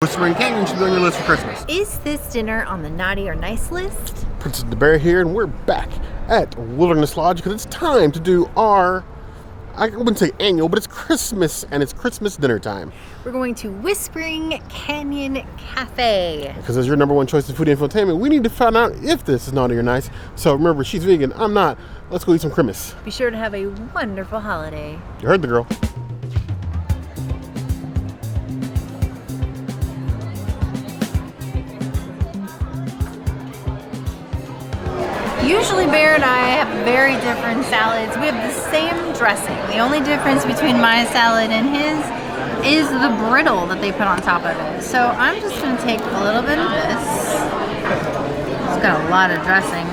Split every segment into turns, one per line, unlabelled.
Whispering Canyon should be on your list for Christmas.
Is this dinner on the naughty or nice list?
Princess the Bear here, and we're back at Wilderness Lodge because it's time to do our, I wouldn't say annual, but it's Christmas, and it's Christmas dinner time.
We're going to Whispering Canyon Cafe.
Because as your number one choice in food infotainment, we need to find out if this is naughty or nice. So remember, she's vegan, I'm not. Let's go eat some Christmas.
Be sure to have a wonderful holiday.
You heard the girl.
Usually Bear and I have very different salads. We have the same dressing. The only difference between my salad and his is the brittle that they put on top of it. So I'm just going to take a little bit of this. It's got a lot of dressing.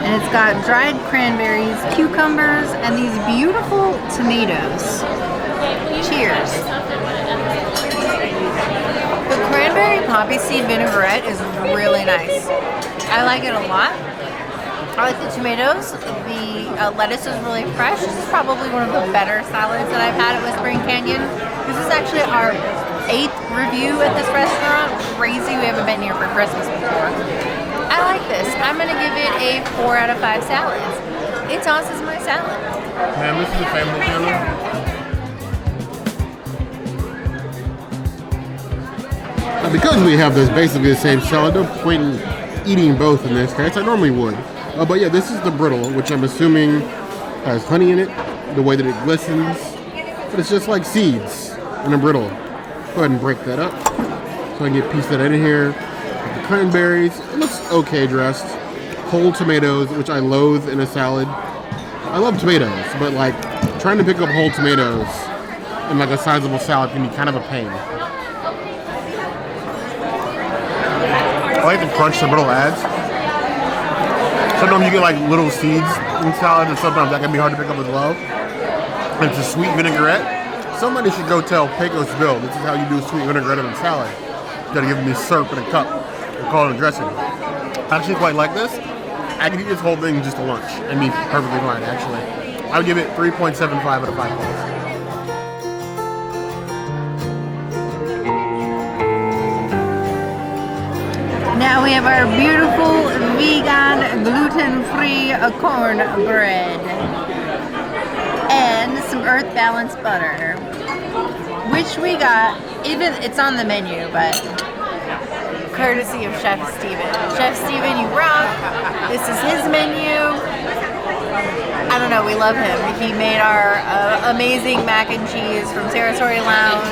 And it's got dried cranberries, cucumbers, and these beautiful tomatoes. Cheers. The Cranberry-Poppyseed Vinaigrette is really nice. I like it a lot. I like the tomatoes. The lettuce is really fresh. This is probably one of the better salads that I've had at Whispering Canyon. This is actually our 8th review at this restaurant. Crazy, we haven't been here for Christmas before. I like this. I'm going to give it a 4 out of 5 salads. It tosses my salad.
Man, this is a family dinner. Because we have this basically the same salad, no point in eating both in this case. I normally would. But yeah, this is the brittle, which I'm assuming has honey in it, the way that it glistens. But it's just like seeds in a brittle. Go ahead and break that up. So I can get a piece of that in here. The cranberries, it looks okay dressed. Whole tomatoes, which I loathe in a salad. I love tomatoes, but like trying to pick up whole tomatoes in like a sizable salad can be kind of a pain. I like the crunch the brittle adds. Sometimes you get like little seeds in salad, and sometimes that can be hard to pick up as well. And it's a sweet vinaigrette. Somebody should go tell Pecos Bill, this is how you do sweet vinaigrette in a salad. You gotta give me syrup in a cup and call it a dressing. I actually quite like this. I could eat this whole thing just a lunch and be perfectly fine, actually. I would give it 3.75 out of 5 points.
Now we have our beautiful vegan, gluten-free cornbread and some earth balanced butter, which we got, even it's on the menu, but courtesy of Chef Steven. Chef Steven, you rock. This is his menu. I don't know, we love him. He made our amazing mac and cheese from Territory Lounge.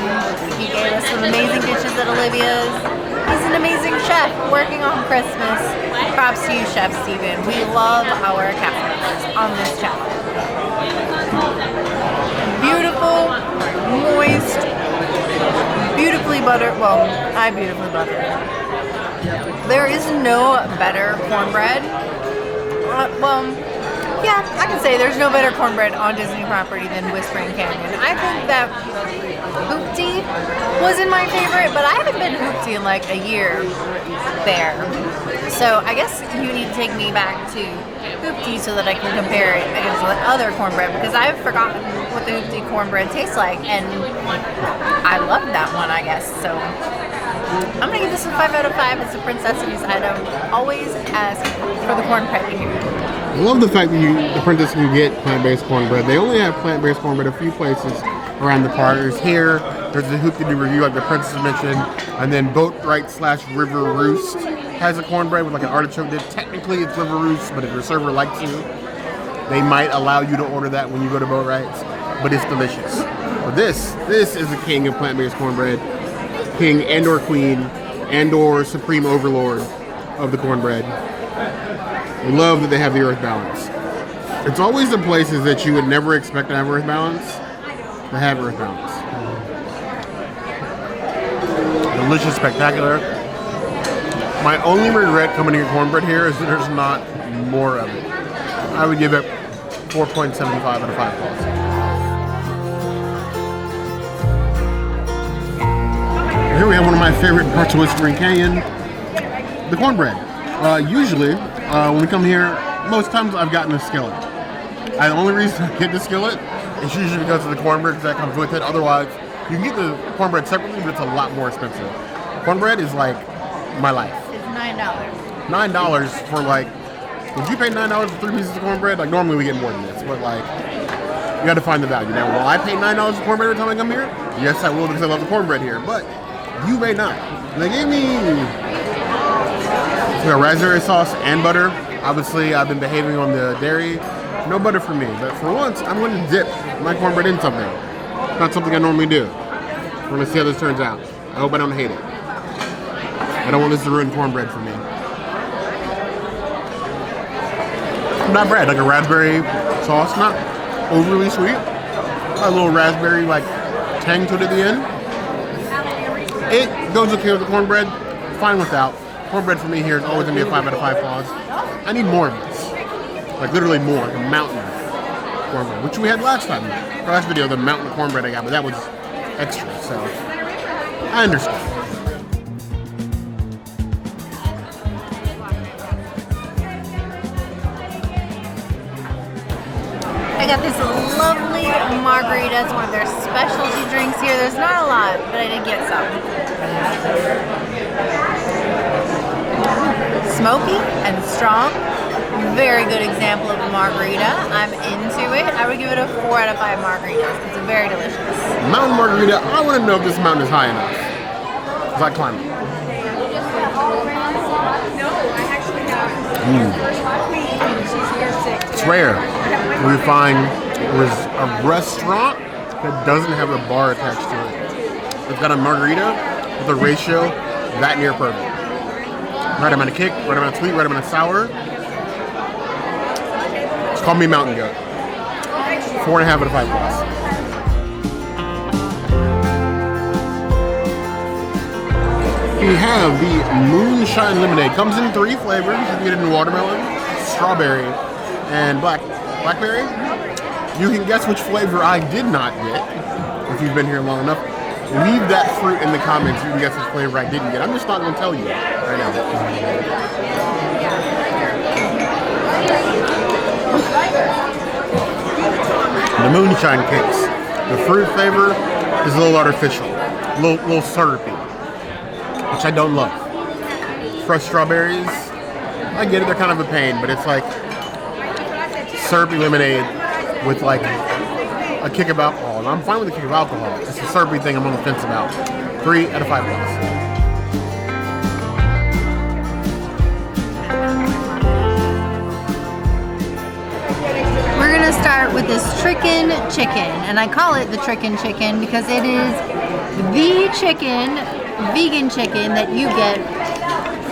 He gave us some amazing dishes at Olivia's. He's an amazing chef working on Christmas. Props to you, Chef Steven. We love our cast members on this channel. Beautiful, moist, beautifully buttered. Well, I beautifully buttered. There is no better cornbread. Yeah, I can say there's no better cornbread on Disney property than Whispering Canyon. I think that Hoopty wasn't my favorite, but I haven't been Hoopty in like a year there. So I guess you need to take me back to Hoopty so that I can compare it against other cornbread, because I've forgotten what the Hoopty cornbread tastes like, and I loved that one, I guess. So I'm gonna give this a 5 out of 5. It's a Princess' item. Always ask for the cornbread here.
I love the fact that the Princess can get plant-based cornbread. They only have plant-based cornbread a few places around the park. There's here, there's the Hoopty review like the Princess mentioned, and then Boatwright/River Roost has a cornbread with like an artichoke dip. Technically it's River Roost, but if your server likes you, they might allow you to order that when you go to Boatwright's, but it's delicious. But this is the king of plant-based cornbread. King and or queen and or supreme overlord of the cornbread. I love that they have the earth balance. It's always the places that you would never expect to have earth balance that have earth balance. Delicious, spectacular. My only regret coming to get cornbread here is that there's not more of it. I would give it 4.75 out of 5 points. Here we have one of my favorite parts of Whispering Canyon, the cornbread. Usually, when we come here, most times I've gotten a skillet. The only reason I get the skillet is usually because of the cornbread that comes with it. Otherwise, You can get the cornbread separately, but it's a lot more expensive. Cornbread is like my life.
It's $9.
$9 for like, would you pay $9 for 3 pieces of cornbread? Like normally we get more than this, but like, you got to find the value. Now, will I pay $9 for cornbread every time I come here? Yes, I will because I love the cornbread here, but you may not. They gave me raspberry sauce and butter. Obviously, I've been behaving on the dairy. No butter for me, but for once, I'm going to dip my cornbread in something. Not something I normally do. We're going to see how this turns out. I hope I don't hate it. I don't want this to ruin cornbread for me. Not bad, like a raspberry sauce, not overly sweet. A little raspberry like tang to it at the end. It goes okay with the cornbread, fine without. Cornbread for me here is always gonna be a 5 out of 5 clause. I need more of this. Like literally more, like a mountain cornbread, which we had last time. Last video, the mountain cornbread I got, but that was extra, so I understand.
I got this lovely margarita. It's one of their specialty drinks here. There's not a lot, but I did get some. Smoky and strong. Very good example of a margarita. I'm into it. I would give it a 4 out of 5 margaritas. It's very delicious.
Mountain margarita, I want to know if this mountain is high enough. Because I climb it. It's rare. We find there's a restaurant that doesn't have a bar attached to it. It's got a margarita with a ratio that near perfect. Right amount of kick, right amount of sweet, right amount of sour. Just call me Mountain Goat. 4.5 out of 5 plus. We have the Moonshine Lemonade. Comes in 3 flavors. You can get it in watermelon, strawberry, and blackberry. You can guess which flavor I did not get if you've been here long enough. Leave that fruit in the comments. You can guess which flavor I didn't get. I'm just not going to tell you right now. The Moonshine Cakes. The fruit flavor is a little artificial, a little syrupy, which I don't love. Fresh strawberries, I get it, they're kind of a pain, but it's like syrupy lemonade with like a kick of alcohol. And I'm fine with the kick of alcohol. It's the syrupy thing I'm on the fence about. 3 out of 5 plus.
We're gonna start with this Trickin' Chicken, and I call it the Trickin' Chicken because it is the chicken, vegan chicken that you get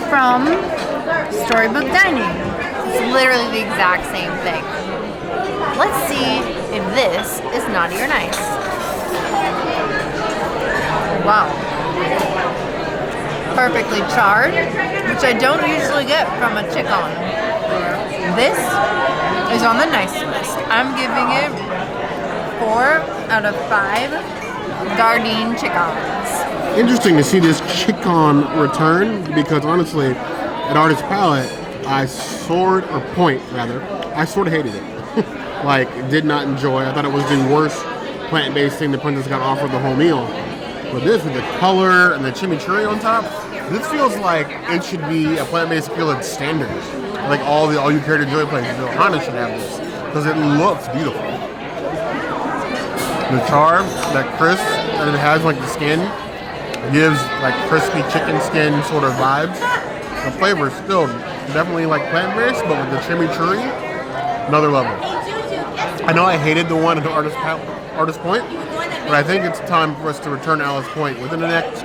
from Storybook Dining. It's literally the exact same thing. Let's see if this is naughty or nice. Wow. Perfectly charred, which I don't usually get from a chicken. This is on the nice list. I'm giving it 4 out of 5 Gardein chickens.
Interesting to see this chicken return because honestly, at Artist Palette, I sort of hated it. Like, did not enjoy. I thought it was the worst plant-based thing the princess got offered the whole meal. But this with the color and the chimichurri on top, this feels like it should be a plant-based skillet standard. Like all you care to enjoy places. Ohana should have this because it looks beautiful. The char, that crisp that it has, like the skin, gives like crispy chicken skin sort of vibes. The flavor is still definitely like plant-based, but with the chimichurri, another level. I know I hated the one at the Artist Point, but I think it's time for us to return to Alice Point within the next,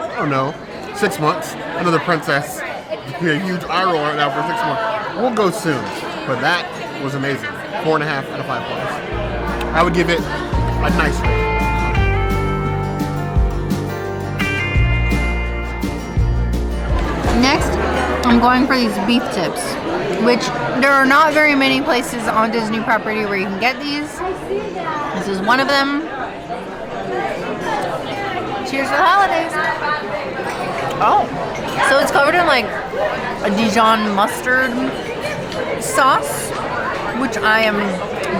6 months. Another princess. Be a huge eye roll right now for 6 months. We'll go soon, but that was amazing. 4.5 out of 5 plus. I would give it a nice rating.
Next, I'm going for these beef tips, which there are not very many places on Disney property where you can get these. This is one of them. Cheers for the holidays. Oh, so it's covered in like a Dijon mustard sauce, which I am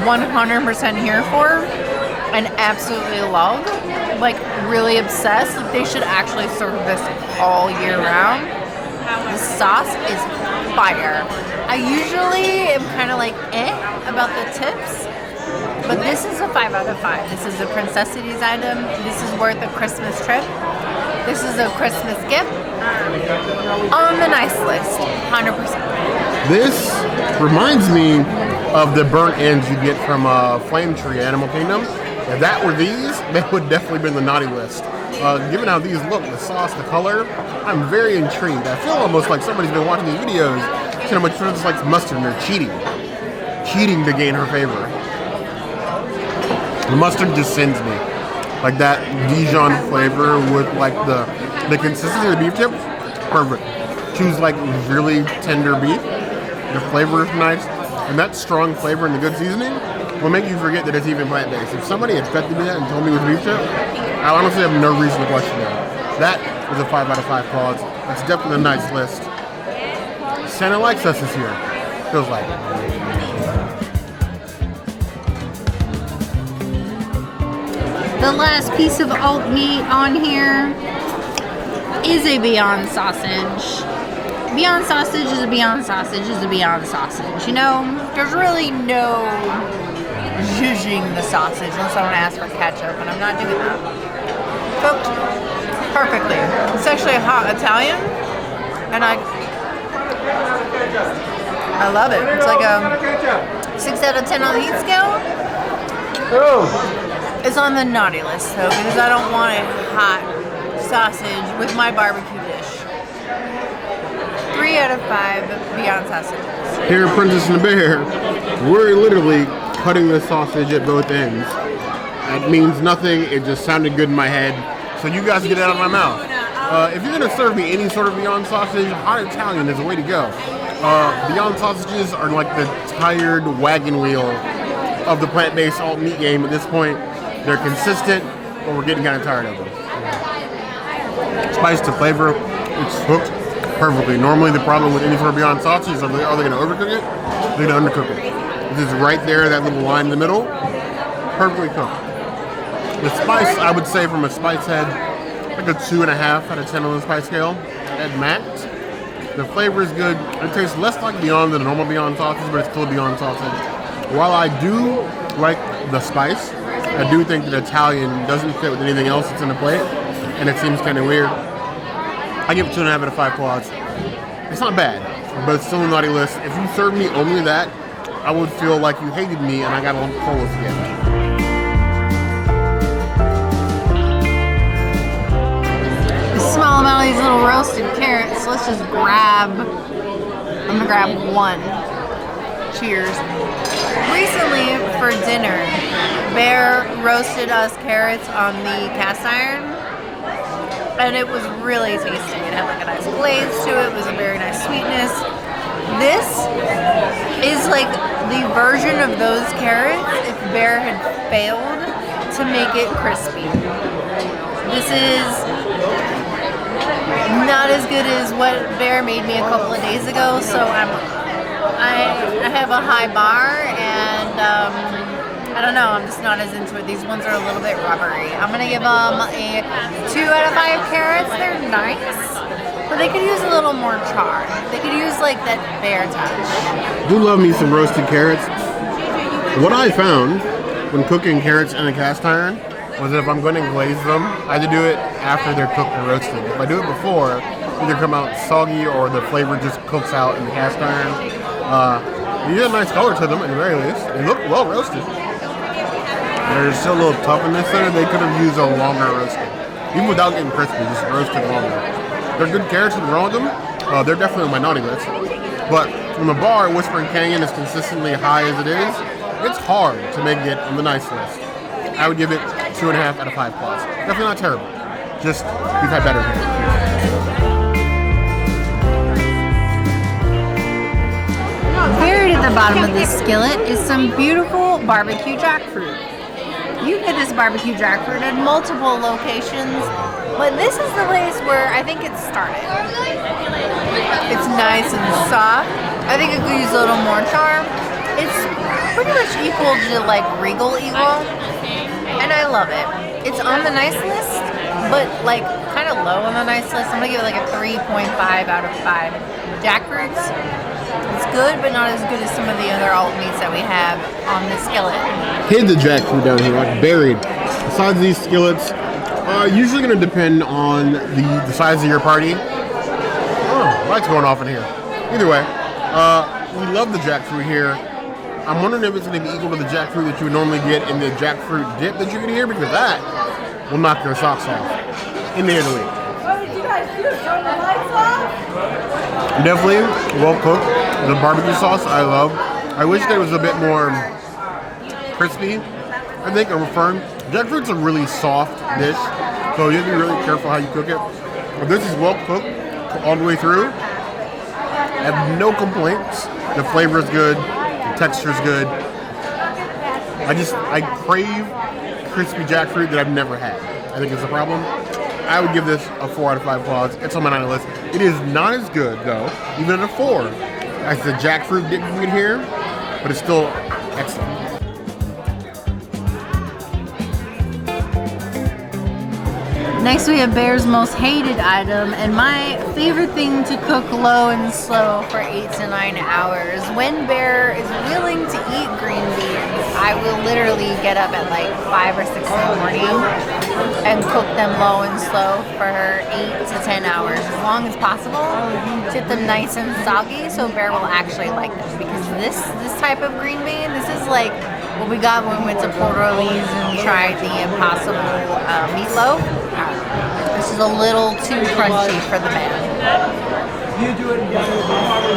100% here for and absolutely love. Like really obsessed. Like, they should actually serve this all year round. The sauce is fire. I usually am kind of like about the tips, but this is a 5 out of 5. This is a Princessities item. This is worth a Christmas trip. This is a Christmas gift. On the nice list, 100%.
This reminds me of the burnt ends you get from Flame Tree Animal Kingdom. If that were these, they would definitely be in the naughty list. Given how these look, the sauce, the color, I'm very intrigued. I feel almost like somebody's been watching these videos, saying how much Princess likes mustard and they're cheating to gain her favor. The mustard just sends me. Like that Dijon flavor with like the consistency of the beef tips, perfect. Choose like really tender beef. The flavor is nice, and that strong flavor and the good seasoning will make you forget that it's even plant-based. If somebody had fed me that and told me it was beef tip, I honestly have no reason to question that. That is a 5 out of 5 clause. It's definitely a nice list. Santa likes us this year. Feels like.
The last piece of alt meat on here is a Beyond sausage. Beyond sausage is a Beyond sausage is a Beyond sausage. You know, there's really no zhuzhing the sausage unless I want to ask for ketchup, and I'm not doing that. Cooked perfectly. It's actually a hot Italian, and I love it. It's like a 6 out of 10 on the heat scale. It's on the naughty list though, because I don't want a hot sausage with my barbecue dish. 3 out of 5 Beyond sausages.
Here at Princess and the Bear, we're literally cutting the sausage at both ends. That means nothing, it just sounded good in my head, so you guys get it out of my mouth. If you're gonna serve me any sort of Beyond sausage, hot Italian is the way to go. Beyond sausages are like the tired wagon wheel of the plant-based alt meat game at this point. They're consistent, but we're getting kind of tired of them. Spice to flavor, it's cooked perfectly. Normally the problem with any sort of Beyond sausage is are they going to overcook it? They're going to undercook it. This is right there, that little line in the middle, perfectly cooked. The spice, I would say from a spice head, like a 2.5 out of 10 on the spice scale at max. The flavor is good. It tastes less like Beyond than a normal Beyond sausage, but it's still Beyond sausage. While I do like the spice, I do think that Italian doesn't fit with anything else that's in the plate, and it seems kind of weird. I give it 2.5 out of 5 claws. It's not bad, but it's still a naughty list. If you served me only that, I would feel like you hated me and I got a lump full of skin.
Smell about these little roasted carrots. Let's just grab. I'm gonna grab one. Cheers. Recently, for dinner, Bear roasted us carrots on the cast iron, and it was really tasty. It had like a nice glaze to it. It was a very nice sweetness. This is like the version of those carrots if Bear had failed to make it crispy. This is not as good as what Bear made me a couple of days ago, so I have a high bar, and I don't know, I'm just not as into it. These ones are a little bit rubbery. I'm gonna give them a 2 out of 5 carrots. They're nice, but they could use a little more char. They could use like that Bear touch.
I do love me some roasted carrots. What I found when cooking carrots in a cast iron was that if I'm going to glaze them, I have to do it after they're cooked and roasted. If I do it before, either come out soggy or the flavor just cooks out in the cast iron. You get a nice color to them at the very least. They look well roasted. They're still a little tough in this center. They could have used a longer roasting. Even without getting crispy, just roasted longer. They're good carrots, nothing wrong with them. They're definitely on my naughty list. But from the bar, Whispering Canyon is consistently high as it is. It's hard to make it on the nice list. I would give it 2.5 out of 5 claws. Definitely not terrible. Just, we've had better here.
Buried at the bottom of this skillet is some beautiful barbecue jackfruit. You get this barbecue jackfruit at multiple locations, but this is the place where I think it started. It's nice and soft. I think it could use a little more charm. It's pretty much equal to like Regal Eagle, and I love it. It's on the nice list. but like kind of low on the nice list. I'm gonna give it like a 3.5 out of 5. Jackfruits, it's good, but not as good as some of the other alt meats that we have on the skillet.
Hid the jackfruit down here, like buried. Besides these skillets, usually going to depend on the size of your party. Oh, lights going off in here. Either way, we love the jackfruit here. I'm wondering if it's going to be equal to the jackfruit that you would normally get in the jackfruit dip that you get here, because that will knock your socks off in the Italy.
What did you guys do? Turn the lights off?
Definitely well cooked. The barbecue sauce I love. I wish there was a bit more crispy, I think, or firm. Jackfruit's a really soft dish, so you have to be really careful how you cook it. But this is well cooked all the way through. I have no complaints. The flavor is good. The texture is good. I crave crispy jackfruit that I've never had. I think it's a problem. I would give this a 4 out of 5 claws. It's on my 9 list. It is not as good, though, even at a 4, as the jackfruit dip you get here, but it's still excellent.
Next we have Bear's most hated item, and my favorite thing to cook low and slow for 8 to 9 hours. When Bear is willing to eat green beans, I will literally get up at like 5 or 6 in the morning and cook them low and slow for 8 to 10 hours, as long as possible. Get them nice and soggy so Bear will actually like them, because this type of green bean, this is like what we got when we went to Port Orleans and tried the Impossible meatloaf. This is a little too crunchy for the man.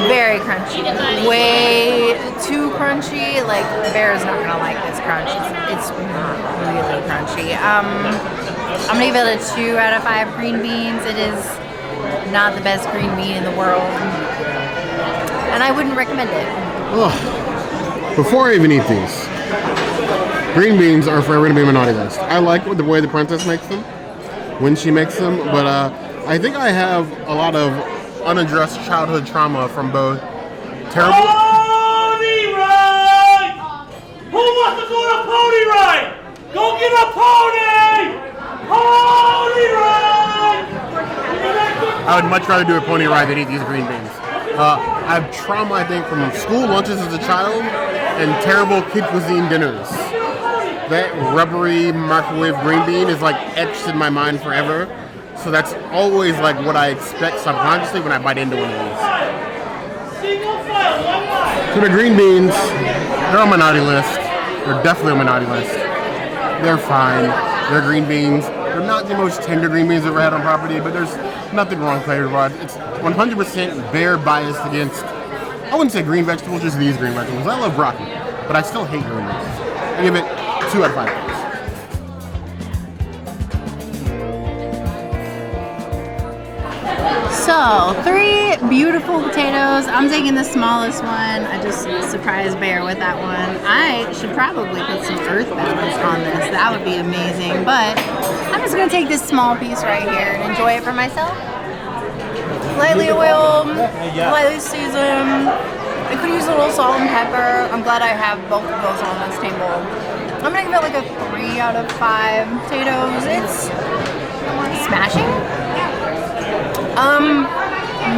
Very crunchy. Way too crunchy. Like, Bear is not gonna like this crunch. It's not really crunchy. I'm gonna give it a 2 out of 5 green beans. It is not the best green bean in the world, and I wouldn't recommend it.
Ugh. Before I even eat these, green beans are forever going to be my naughty list. I like the way the princess makes them, when she makes them, but I think I have a lot of unaddressed childhood trauma from both terrible...
Pony ride! Who wants to go on a pony ride? Go get a pony! Pony ride!
I would much rather do a pony ride than eat these green beans. I have trauma, I think, from school lunches as a child and terrible kid cuisine dinners. That rubbery microwave green bean is like etched in my mind forever. So that's always like what I expect subconsciously when I bite into one of these. So the green beans, they're on my naughty list. They're definitely on my naughty list. They're fine. They're green beans. They're not the most tender green beans I've ever had on property, but there's nothing wrong flavor-wise. It's 100% Bear biased against, I wouldn't say green vegetables, just these green vegetables. I love broccoli, but I still hate green beans. I give it 2 out of 5.
So, 3 beautiful potatoes. I'm taking the smallest one. I just surprised Bear with that one. I should probably put some earth balance on this. That would be amazing. But I'm just going to take this small piece right here and enjoy it for myself. Lightly oiled, lightly seasoned. I could use a little salt and pepper. I'm glad I have both of those on this table. I'm going to give it like a 3 out of 5 potatoes. It's smashing.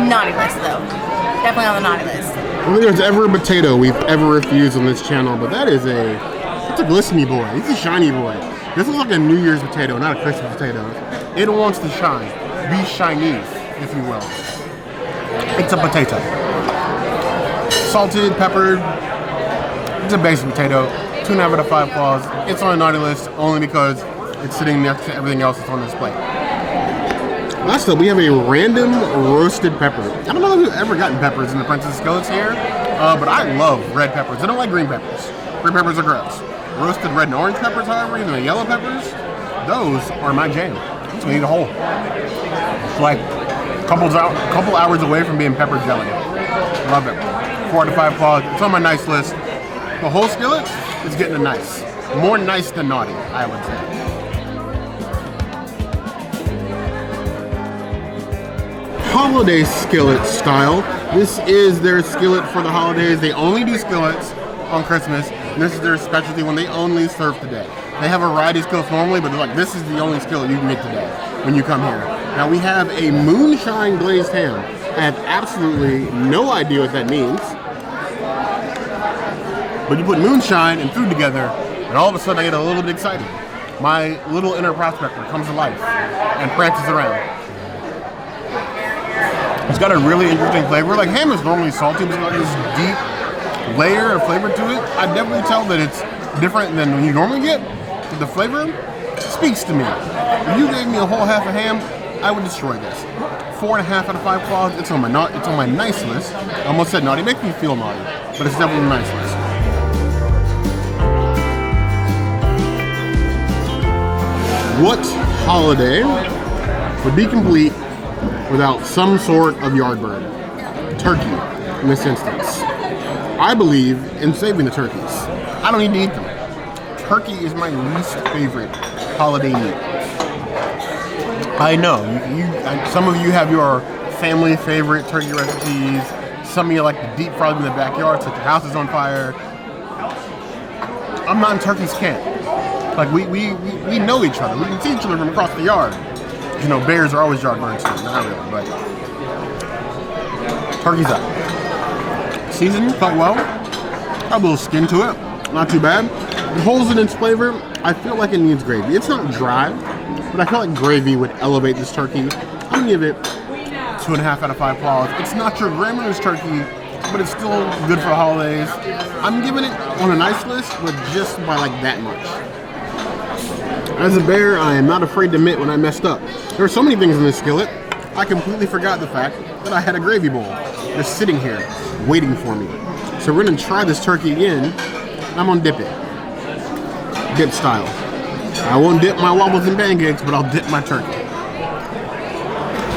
Naughty list though. Definitely on the naughty list.
I don't think there's ever a potato we've ever refused on this channel, but that's a glistening boy. He's a shiny boy. This is like a New Year's potato, not a Christmas potato. It wants to shine. Be Chinese, if you will. It's a potato. Salted, peppered. It's a basic potato. 2.5 out of 5 claws. It's on a naughty list only because it's sitting next to everything else that's on this plate. Last up, we have a random roasted pepper. I don't know if you've ever gotten peppers in the Princess Skillets here, but I love red peppers. I don't like green peppers. Green peppers are gross. Roasted red and orange peppers, however, even the yellow peppers, those are my jam. I'm just gonna eat a whole. It's like a couple hours away from being pepper jelly. Love it. 4 out of 5 claws. It's on my nice list. The whole skillet is getting a nice. More nice than naughty, I would say. Holiday skillet style. This is their skillet for the holidays. They only do skillets on Christmas. And this is their specialty when they only serve today. They have a variety of skillets normally, but they're like, this is the only skillet you can get today. when you come here. Now we have a Moonshine-glazed ham. I have absolutely no idea what that means. But you put moonshine and food together, and all of a sudden I get a little bit excited. My little inner prospector comes to life and prances around. It's got a really interesting flavor. Like ham is normally salty, but it's got this deep layer of flavor to it. I definitely tell that it's different than when you normally get. The flavor speaks to me. If you gave me a whole half of ham, I would destroy this. 4.5 out of 5 claws. It's on my nice list. I almost said naughty. It makes me feel naughty, but it's definitely a nice list. What holiday would be complete without some sort of yard bird? Turkey, in this instance. I believe in saving the turkeys. I don't need to eat them. Turkey is my least favorite holiday meat. I know, some of you have your family favorite turkey recipes. Some of you like to deep fry them in the backyard so your house is on fire. I'm not in turkey's camp. Like, we know each other. We can see each other from across the yard. You know, bears are always yard birds too. Not really, but turkey's up. Seasoned quite well. Got a little skin to it. Not too bad. The holes in its flavor, I feel like it needs gravy. It's not dry, but I feel like gravy would elevate this turkey. I'm gonna give it 2.5 out of 5 claws. It's not your grandmother's turkey, but it's still good for the holidays. I'm giving it on a nice list, but just by like that much. As a bear, I am not afraid to admit when I messed up. There are so many things in this skillet, I completely forgot the fact that I had a gravy bowl just sitting here, waiting for me. So we're gonna try this turkey again. I'm gonna dip it. Dip style. I won't dip my wobbles and pancakes, but I'll dip my turkey.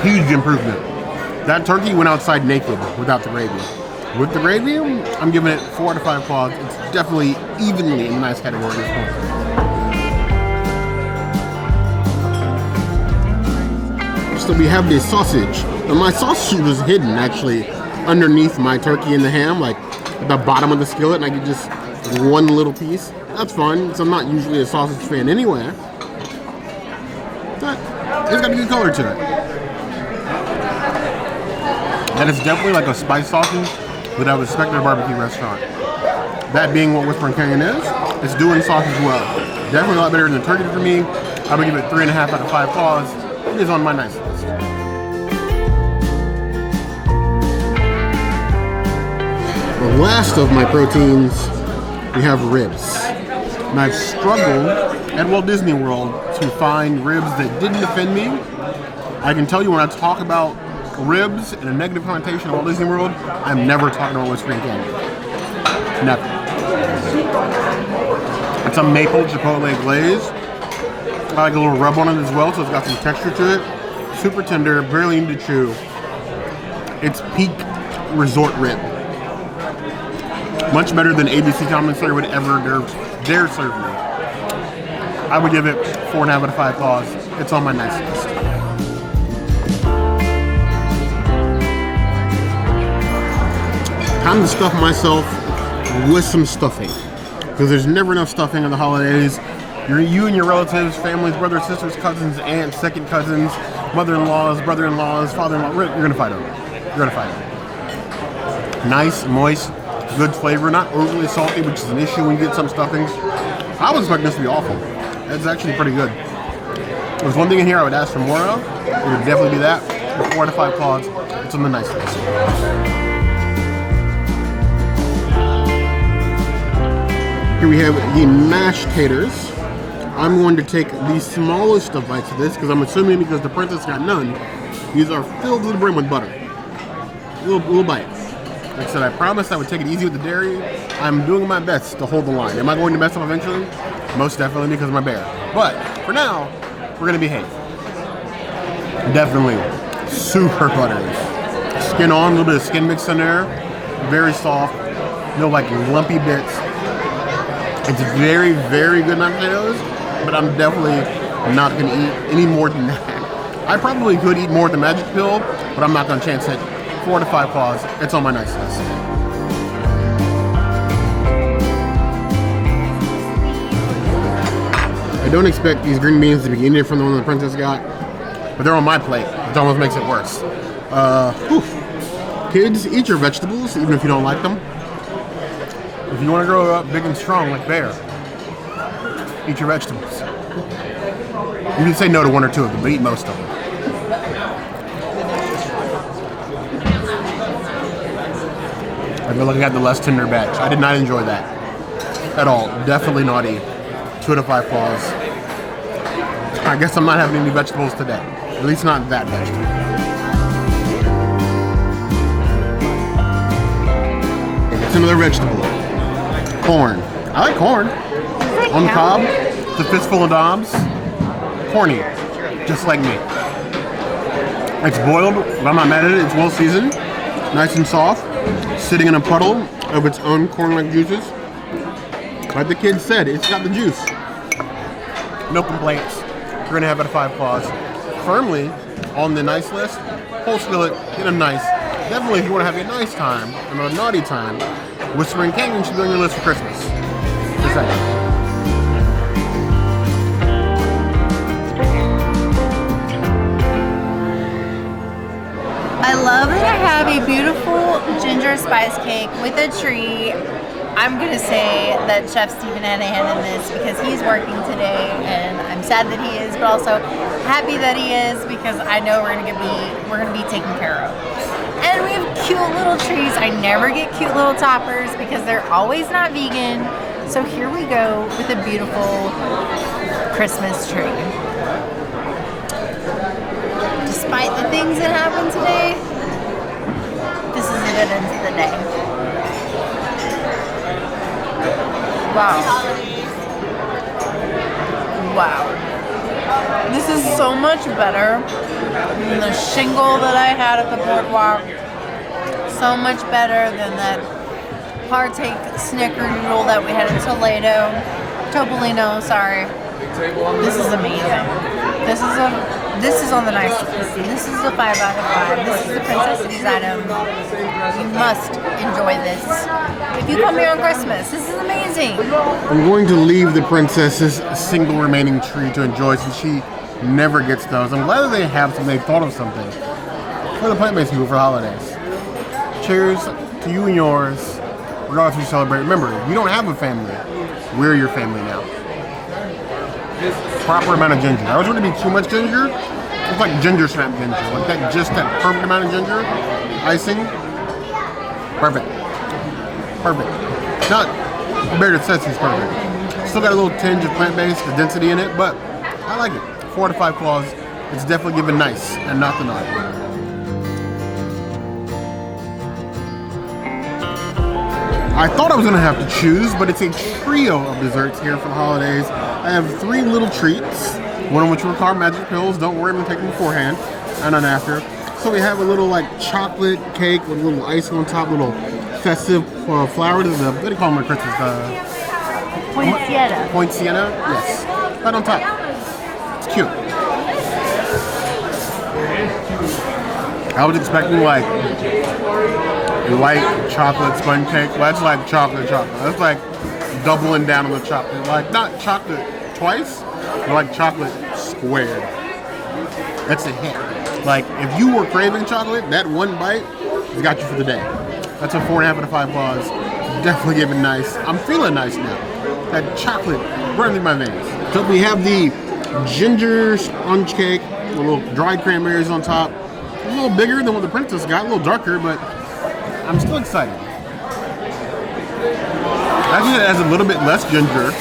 Huge improvement. That turkey went outside naked without the gravy. With the gravy, I'm giving it 4 out of 5 claws. It's definitely evenly in the nice category at this point. So we have this sausage. And my sausage was hidden actually underneath my turkey and the ham, like at the bottom of the skillet, and I get just one little piece. That's fun, so I'm not usually a sausage fan anyway. But it's got a good color to it. And it's definitely like a spiced sausage that I would expect at a barbecue restaurant. That being what Whispering Canyon is, it's doing sausage well. Definitely a lot better than turkey for me. I would give it 3.5 out of 5 claws. It is on my nice list. The last of my proteins, we have ribs. And I've struggled at Walt Disney World to find ribs that didn't offend me. I can tell you when I talk about ribs in a negative connotation at Walt Disney World, I'm never talking about Whispering Canyon. Never. It's a Maple-Chipotle glaze. I like a little rub on it as well, so it's got some texture to it. Super tender, barely need to chew. It's peak resort rib. Much better than ABC Commissary would ever dare serve me. I would give it 4.5 out of 5 claws. It's on my nice list. Time to stuff myself with some stuffing, because there's never enough stuffing on the holidays. You and your relatives, families, brothers, sisters, cousins, aunts, second cousins, mother-in-laws, brother-in-laws, father-in-law, you're gonna fight over it. You're gonna fight over it. Nice, moist, good flavor, not overly salty, which is an issue when you get some stuffings. I was expecting this to be awful. It's actually pretty good. If there's one thing in here I would ask for more of, it would definitely be that. 4 out of 5 claws. It's on the nice list. Here we have the mashed taters. I'm going to take the smallest of bites of this because I'm assuming because the princess got none, these are filled to the brim with butter. Little bites. Like I said, I promised I would take it easy with the dairy. I'm doing my best to hold the line. Am I going to mess up eventually? Most definitely because of my bear. But for now, we're gonna behave. Definitely super buttery. Skin on, a little bit of skin mix in there. Very soft, no like lumpy bits. It's very, very good mashed potatoes, but I'm definitely not gonna eat any more than that. I probably could eat more than Magic Pill, but I'm not gonna chance it. 4 to 5 claws, it's on my nice list. I don't expect these green beans to be any different than the one the princess got. but they're on my plate. It almost makes it worse. Kids, eat your vegetables, even if you don't like them. If you want to grow up big and strong like Bear, eat your vegetables. You can say no to one or two of them, but eat most of them. I feel like I got the less tender batch. I did not enjoy that at all. Definitely naughty. 2 out of 5 claws. I guess I'm not having any vegetables today. At least not that vegetable. It's another vegetable. Corn. I like corn. On the cob, it's a fistful of knobs. Corny. Just like me. It's boiled, but I'm not mad at it. It's well seasoned. Nice and soft. Sitting in a puddle of its own corn-like juices. Like the kids said, it's got the juice. No complaints. 3.5 out of 5 claws. Firmly on the nice list. Whole skillet, get a nice. Definitely if you want to have a nice time and a naughty time, Whispering Canyon should be on your list for Christmas. Just saying.
I love that I have a beautiful ginger spice cake with a tree. I'm gonna say that Chef Stephen had a hand in this because he's working today, and I'm sad that he is, but also happy that he is because I know we're gonna be taken care of. And we have cute little trees. I never get cute little toppers because they're always not vegan. So here we go with a beautiful Christmas tree. Despite the things that happened today, this is a good end to the day. Wow. Wow. This is so much better than the shingle that I had at the boardwalk. So much better than that partake snickerdoodle that we had in Topolino, sorry. This is amazing. This is on the nice list. This is a 5 out of 5. This is the Princess' item. You must enjoy this. If you come here on Christmas, this is amazing.
I'm going to leave the princess's single remaining tree to enjoy since she never gets those. I'm glad that they have some, they thought of something for the plant-based people for the holidays. Cheers to you and yours, regardless if you celebrate. Remember, you don't have a family. We're your family now. Proper amount of ginger. I was going to be too much ginger. It's like ginger snap ginger. Like that, just that perfect amount of ginger. Icing. Perfect. Perfect. Not Bear that says he's perfect. Still got a little tinge of plant-based, the density in it, but I like it. 4 out of 5 claws. It's definitely given nice and not the naughty. I thought I was going to have to choose, but it's a trio of desserts here for the holidays. I have 3 little treats, one of which will require magic pills. Don't worry, I'm going to take them beforehand and not after. So we have a little like chocolate cake with a little icing on top, little festive flower. This is what do you call them at Christmas?
Poinciana.
Poinciana? Yes. Right on top. It's cute. I was expecting like white chocolate sponge cake. Well, that's like chocolate. That's like doubling down on the chocolate. Like not chocolate twice, but like chocolate squared. That's a hit. Like if you were craving chocolate, that one bite has got you for the day. That's a 4.5 out of 5 claws. Definitely giving nice. I'm feeling nice now. That chocolate running through my veins. So we have the ginger sponge cake with little dried cranberries on top. A little bigger than what the princess got, a little darker, but I'm still excited. Actually, it has a little bit less ginger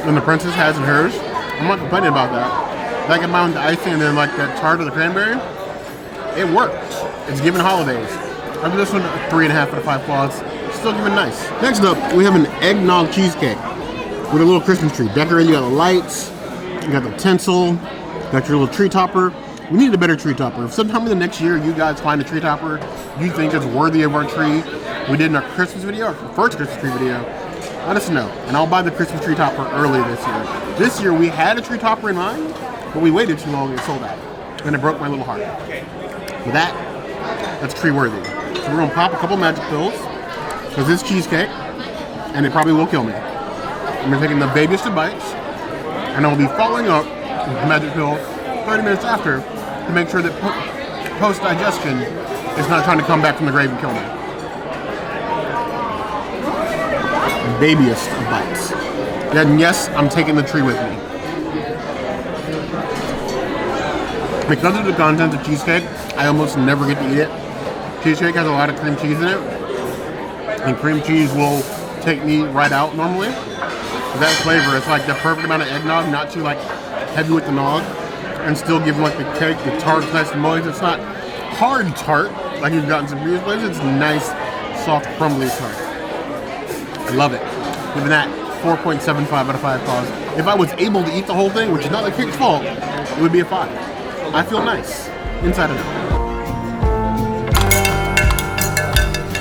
than the princess has in hers. I'm not complaining about that. Like amount of icing and then like that charred with the cranberry, it works. It's giving holidays. I give this one 3.5 out of 5 claws. Still giving nice. Next up, we have an eggnog cheesecake with a little Christmas tree. Decorated, you got the lights, you got the tinsel, got your little tree topper. We need a better tree topper. If sometime in the next year you guys find a tree topper you think is worthy of our tree, we did in our Christmas video, our first Christmas tree video, let us know. And I'll buy the Christmas tree topper early this year. This year we had a tree topper in mind, but we waited too long and it sold out. And it broke my little heart. With that, that's tree worthy. So we're gonna pop a couple magic pills, because it's cheesecake, and it probably will kill me. I'm gonna take in the babiest of bites, and I'll be following up with the magic pill 30 minutes after to make sure that post-digestion is not trying to come back from the grave and kill me. Babiest of bites. And yes, I'm taking the tree with me. Because of the content of cheesecake, I almost never get to eat it. Cheesecake has a lot of cream cheese in it, and cream cheese will take me right out normally. That flavor, it's like the perfect amount of eggnog, not too like heavy with the nog, and still give like the cake, the tart, nice and moist. It's not hard tart like you've gotten some previous places. It's nice, soft, crumbly tart. I love it. Giving that 4.75 out of 5 paws. If I was able to eat the whole thing, which is not the cake's fault, it would be a 5. I feel nice inside and out.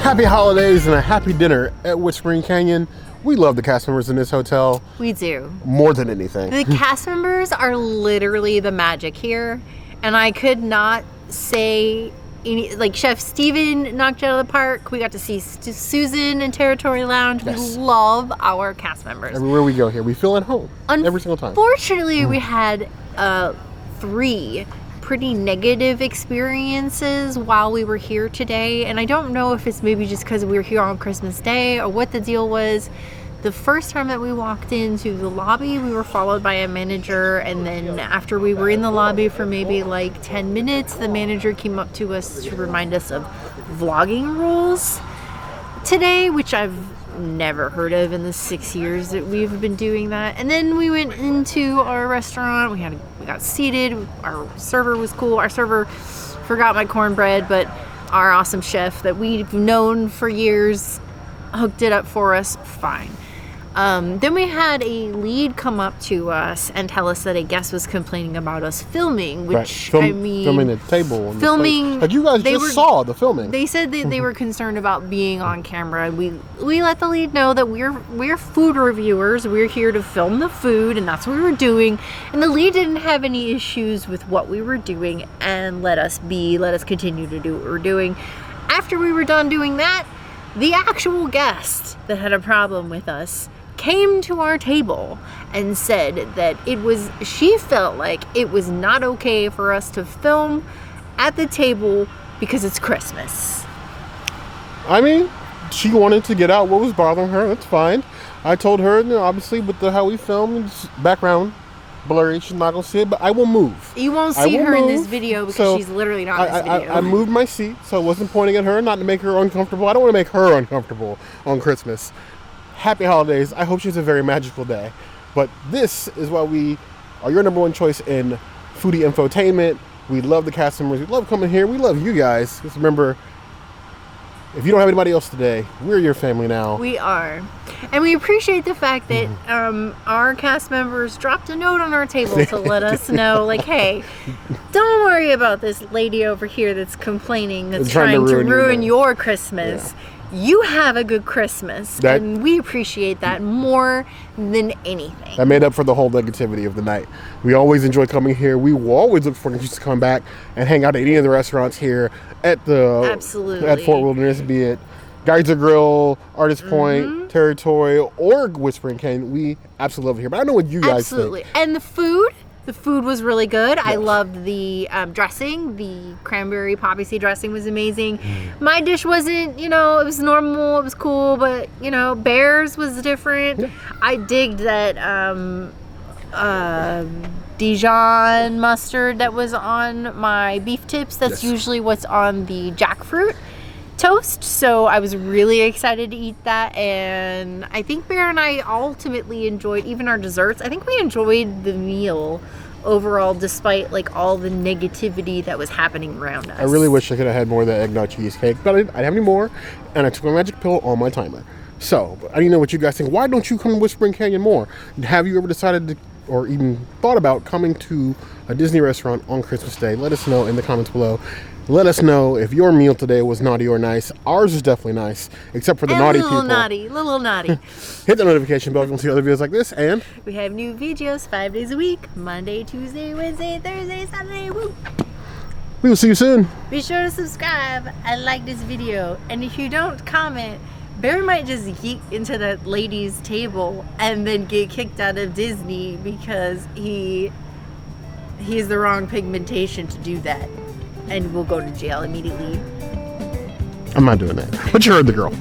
Happy holidays and a happy dinner at Whispering Canyon. We love the cast members in this hotel.
We do.
More than anything.
The cast members are literally the magic here. And I could not say any, like Chef Steven knocked it out of the park. We got to see Susan in Territory Lounge.
Yes.
We love our cast members.
Everywhere we go here, we feel at home every single time.
Unfortunately, we had 3 pretty negative experiences while we were here today, and I don't know if it's maybe just because we were here on Christmas Day or what the deal was. The first time that we walked into the lobby, we were followed by a manager, and then after we were in the lobby for maybe like 10 minutes, the manager came up to us to remind us of vlogging rules today, which I've never heard of in the 6 years that we've been doing that. And then we went into our restaurant. We got seated. Our server was cool. Our server forgot my cornbread, but our awesome chef that we've known for years hooked it up for us fine. Then we had a lead come up to us and tell us that a guest was complaining about us filming, which
right.
I mean,
filming the table, and
filming.
Like you guys just saw the filming.
They said that they were concerned about being on camera. We let the lead know that we're food reviewers. We're here to film the food, and that's what we were doing. And the lead didn't have any issues with what we were doing, and let us continue to do what we're doing. After we were done doing that, the actual guest that had a problem with us came to our table and said that she felt like it was not okay for us to film at the table because it's Christmas.
I mean, she wanted to get out what was bothering her. That's fine. I told her, obviously with how we film, it's background blurry, she's not gonna see it, but I will move.
You won't see her in this video because she's literally not in this video.
I moved my seat, so I wasn't pointing at her, not to make her uncomfortable. I don't want to make her uncomfortable on Christmas. Happy holidays. I hope she has a very magical day. But this is why we are your number one choice in foodie infotainment. We love the cast members. We love coming here. We love you guys. Just remember, if you don't have anybody else today, we're your family now.
We are. And we appreciate the fact that our cast members dropped a note on our table to let us know, like, hey, don't worry about this lady over here that's complaining, that's trying to ruin your Christmas. Yeah. You have a good Christmas, and we appreciate that more than anything. That
made up for the whole negativity of the night. We always enjoy coming here. We will always look for you to come back and hang out at any of the restaurants here at Fort Wilderness, be it Geyser Grill, Artist Point, Territory, or Whispering Canyon. We absolutely love it here. But I know what you guys think.
And the food. The food was really good. Yes. I loved the dressing. The Cranberry-Poppyseed dressing was amazing. My dish wasn't, it was normal. It was cool, but, Bear's was different. Yeah. I digged that Dijon mustard that was on my beef tips. That's usually what's on the jackfruit toast, so I was really excited to eat that, and I think Bear and I ultimately enjoyed even our desserts. I think we enjoyed the meal overall, despite like all the negativity that was happening around us.
I really wish I could have had more of that eggnog cheesecake, but I didn't have any more, and I took my magic pill on my timer. So, I didn't know what you guys think. Why don't you come to Whispering Canyon more? Have you ever decided to, or even thought about coming to a Disney restaurant on Christmas Day? Let us know in the comments below. Let us know if your meal today was naughty or nice. Ours is definitely nice, except for the naughty people.
Little naughty.
Hit the notification bell if you want to see other videos like this, and
we have new videos 5 days a week: Monday, Tuesday, Wednesday, Thursday, Saturday. Woo!
We will see you soon.
Be sure to subscribe and like this video, and if you don't comment, Bear might just yeet into that lady's table and then get kicked out of Disney because he he has the wrong pigmentation to do that, and will go to jail immediately.
I'm not doing that. But you heard the girl.